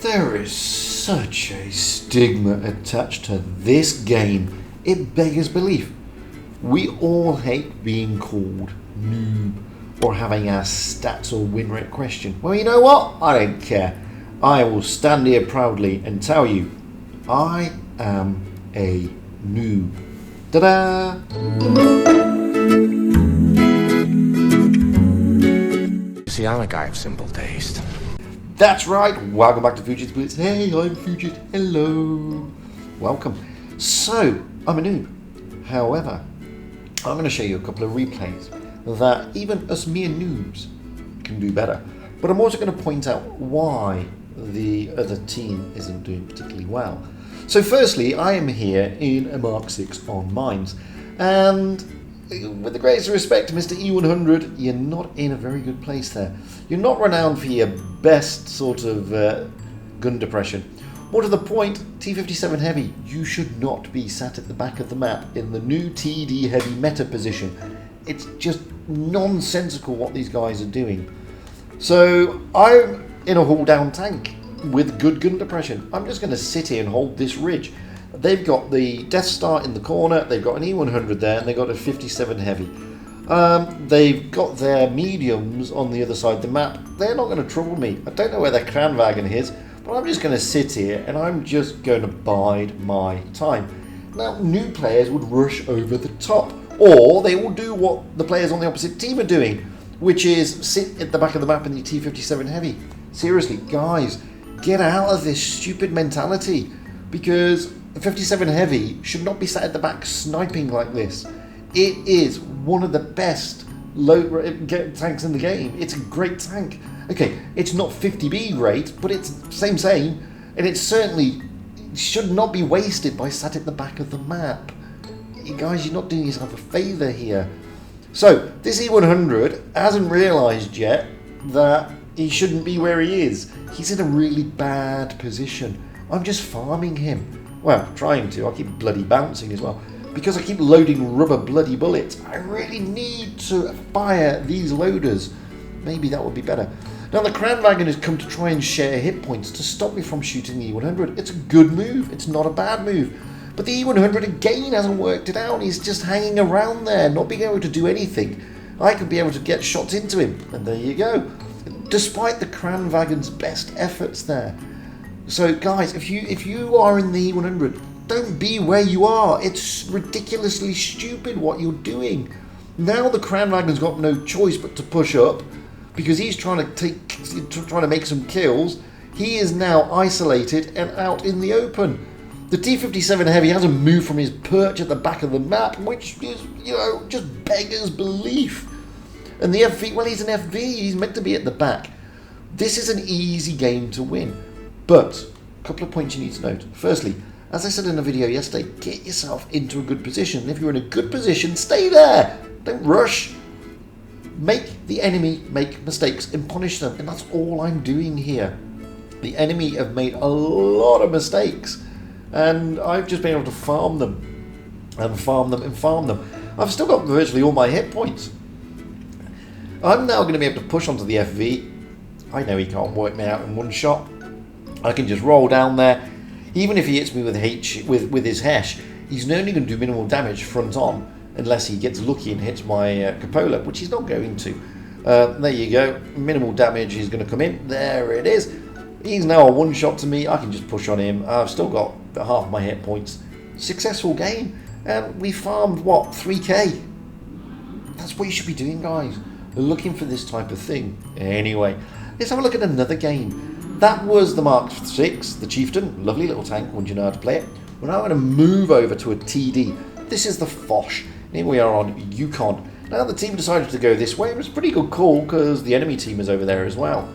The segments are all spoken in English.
There is such a stigma attached to this game. It beggars belief. We all hate being called noob or having our stats or win rate questioned. Well, you know what? I don't care. I will stand here proudly and tell you, I am a noob. Ta-da! See, I'm a guy of simple taste. That's right, welcome back to Fugit's Blitz. Hey, I'm Fugit, hello. Welcome. So, I'm a noob. However, I'm going to show you a couple of replays that even us mere noobs can do better. But I'm also going to point out why the other team isn't doing particularly well. So firstly, I am here in a Mark 6 on mines. And with the greatest respect to Mr. E100, you're not in a very good place there. You're not renowned for your best sort of gun depression. More to the point, T57 Heavy, you should not be sat at the back of the map in the new TD Heavy meta position. It's just nonsensical what these guys are doing. So I'm in a hull down tank with good gun depression. I'm just going to sit here and hold this ridge. They've got the Death Star in the corner, they've got an E100 there, and they've got a 57 Heavy. They've got their mediums on the other side of the map. They're not going to trouble me. I don't know where their Kranwagen is, but I'm just going to sit here and I'm just going to bide my time. Now, new players would rush over the top, or they will do what the players on the opposite team are doing, which is sit at the back of the map in the T57 Heavy. Seriously, guys, get out of this stupid mentality, because the 57 Heavy should not be sat at the back sniping like this. It is one of the best low tanks in the game. It's a great tank. Okay, it's not 50B great, but it's same, and it certainly should not be wasted by sat at the back of the map. You guys, you're not doing yourself a favour here. So, this E100 hasn't realised yet that he shouldn't be where he is. He's in a really bad position. I'm just farming him. Well, trying to. I keep bloody bouncing as well. Because I keep loading rubber bloody bullets, I really need to fire these loaders. Maybe that would be better. Now, the Kranwagen has come to try and share hit points to stop me from shooting the E100. It's a good move. It's not a bad move. But the E100 again hasn't worked it out. He's just hanging around there, not being able to do anything. I could be able to get shots into him. And there you go. Despite the Kranwagen's best efforts there. So, guys, if you are in the E100, don't be where you are. It's ridiculously stupid what you're doing. Now the Kranwagen's got no choice but to push up because he's trying to make some kills. He is now isolated and out in the open. The T57 Heavy hasn't moved from his perch at the back of the map, which is, just beggars belief. And the FV, well, he's an FV. He's meant to be at the back. This is an easy game to win. But a couple of points you need to note. Firstly, as I said in a video yesterday, get yourself into a good position. If you're in a good position, stay there. Don't rush. Make the enemy make mistakes and punish them. And that's all I'm doing here. The enemy have made a lot of mistakes. And I've just been able to farm them. And farm them and farm them. I've still got virtually all my hit points. I'm now going to be able to push onto the FV. I know he can't work me out in one shot. I can just roll down there. Even if he hits me with his Hesh, he's only going to do minimal damage front on unless he gets lucky and hits my cupola, which he's not going to. There you go. Minimal damage is going to come in. There it is. He's now a one shot to me. I can just push on him. I've still got half my hit points. Successful game. And we farmed, what, 3k? That's what you should be doing, guys. Looking for this type of thing. Anyway, let's have a look at another game. That was the Mark 6, the Chieftain. Lovely little tank, once you know how to play it. We're now going to move over to a TD. This is the Fosh. Here we are on Yukon. Now the team decided to go this way. It was a pretty good call because the enemy team is over there as well.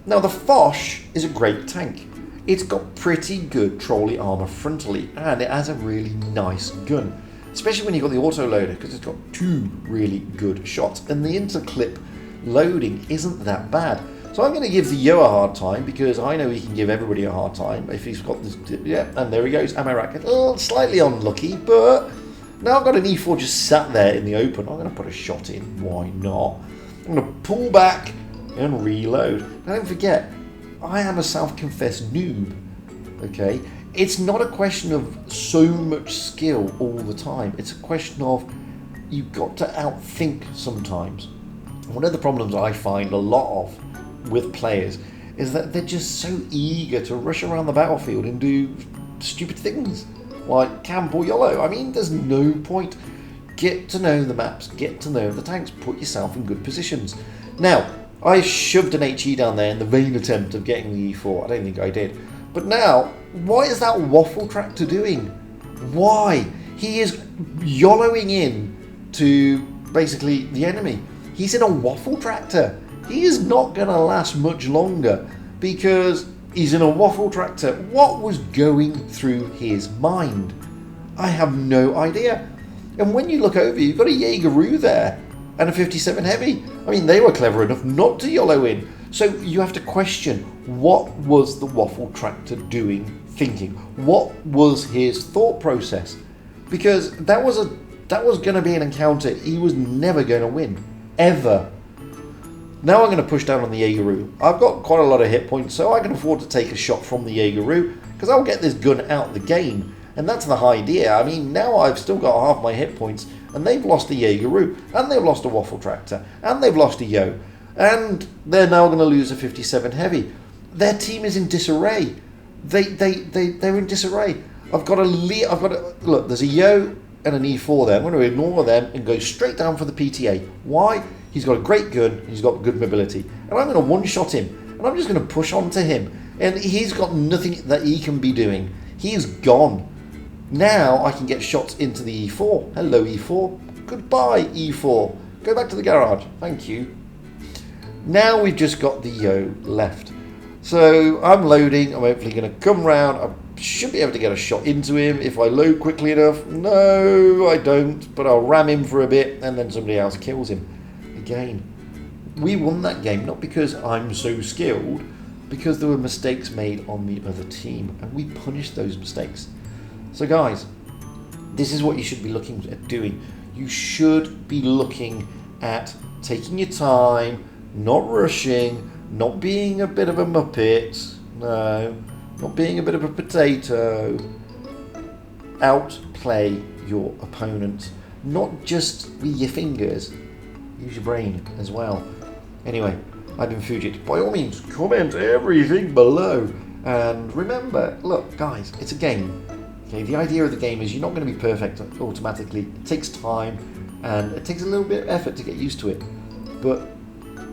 Now the Fosh is a great tank. It's got pretty good trolley armor frontally and it has a really nice gun. Especially when you've got the autoloader because it's got two really good shots. And the interclip loading isn't that bad. So I'm going to give the Yo a hard time because I know he can give everybody a hard time if he's got this. Yeah, and there he goes, ammo racket. Oh, slightly unlucky, but now I've got an E4 just sat there in the open. I'm going to put a shot in. Why not? I'm going to pull back and reload. Now don't forget, I am a self-confessed noob, okay? It's not a question of so much skill all the time. It's a question of you've got to outthink sometimes. One of the problems I find a lot of with players is that they're just so eager to rush around the battlefield and do stupid things like camp or YOLO. I mean, there's no point. Get to know the maps, get to know the tanks, put yourself in good positions. Now, I shoved an HE down there in the vain attempt of getting the E4. I don't think I did. But now, what is that waffle tractor doing? Why? He is YOLOing in to basically the enemy. He's in a waffle tractor. He is not going to last much longer because he's in a waffle tractor. What was going through his mind? I have no idea. And when you look over, you've got a Jaegeroo there and a 57 Heavy. I mean, they were clever enough not to YOLO in. So you have to question, what was the waffle tractor doing, thinking? What was his thought process? Because that was going to be an encounter he was never going to win, ever. Now I'm going to push down on the Jaegeroo. I've got quite a lot of hit points, so I can afford to take a shot from the Jaegeroo because I'll get this gun out the game. And that's the idea. I mean, now I've still got half my hit points, and they've lost a Jaegeroo, and they've lost a waffle tractor, and they've lost a Yo, and they're now going to lose a 57 Heavy. Their team is in disarray. They're in disarray. I've got to look. There's a Yo and an E4 there. I'm going to ignore them and go straight down for the PTA. Why? He's got a great gun. He's got good mobility, and I'm going to one-shot him, and I'm just going to push onto him, and he's got nothing that he can be doing. He's gone. Now I can get shots into the E4. Hello, E4. Goodbye, E4. Go back to the garage. Thank you. Now we've just got the Yo left. So I'm loading. I'm hopefully going to come round. I should be able to get a shot into him if I load quickly enough. No, I don't. But I'll ram him for a bit and then somebody else kills him. Again, we won that game not because I'm so skilled, because there were mistakes made on the other team and we punished those mistakes. So guys, this is what you should be looking at doing. You should be looking at taking your time, not rushing, not being a bit of a muppet, no, not being a bit of a potato. Outplay your opponent, not just with your fingers, use your brain as well. Anyway, I've been Fujit. By all means, comment everything below. And remember, look guys, it's a game. Okay, the idea of the game is you're not going to be perfect automatically. It takes time and it takes a little bit of effort to get used to it. But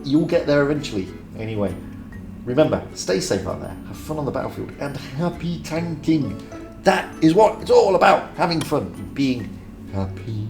you'll get there eventually. Anyway, remember, stay safe out there, have fun on the battlefield, and happy tanking. That is what it's all about, having fun, being happy.